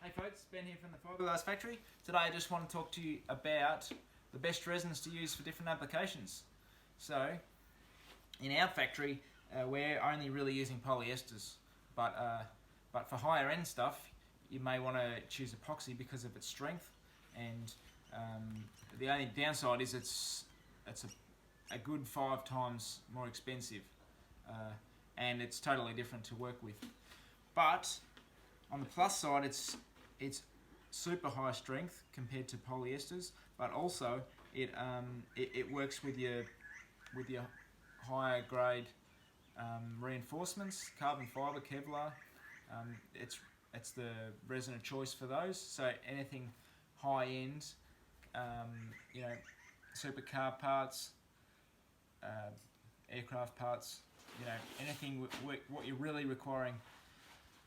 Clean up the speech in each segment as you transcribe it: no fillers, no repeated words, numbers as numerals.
Hey folks, Ben here from the Fibreglass factory. Today I just want to talk to you about the best resins to use for different applications. So, in our factory, we're only really using polyesters, but for higher end stuff, you may want to choose epoxy because of its strength, and the only downside is it's a good 5 times more expensive, and it's totally different to work with. But on the plus side, it's super high strength compared to polyesters, but also it works with your higher grade reinforcements, carbon fiber, Kevlar. It's the resin of choice for those. So anything high end, supercar parts, aircraft parts, anything what you're really requiring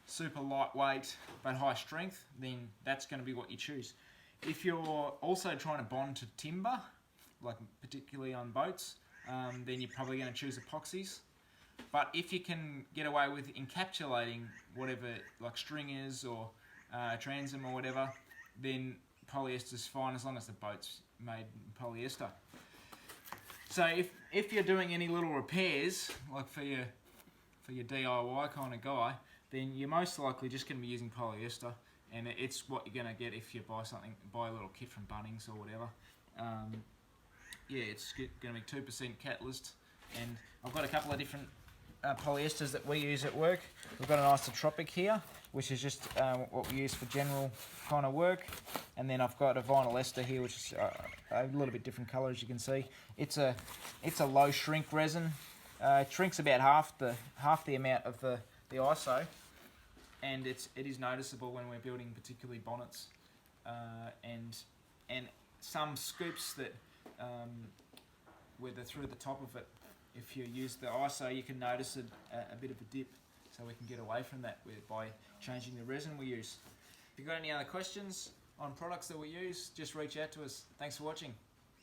super lightweight but high strength, then that's going to be what you choose. If you're also trying to bond to timber, like particularly on boats, then you're probably going to choose epoxies. But if you can get away with encapsulating whatever, like stringers or transom or whatever, then polyester's fine as long as the boat's made in polyester. So if you're doing any little repairs, like for your DIY kind of guy, then you're most likely just going to be using polyester, and it's what you're going to get if you buy a little kit from Bunnings or whatever. It's going to be 2% catalyst, and I've got a couple of different polyesters that we use at work. We've got an isotropic here, which is just what we use for general kind of work, and then I've got a vinyl ester here, which is a little bit different colour, as you can see. It's a low shrink resin. It shrinks about half the amount of the ISO, and it is noticeable when we're building particularly bonnets, and some scoops that whether through the top of it, if you use the ISO, you can notice a bit of a dip, so we can get away from that by changing the resin we use. If you've got any other questions on products that we use, just reach out to us. Thanks for watching.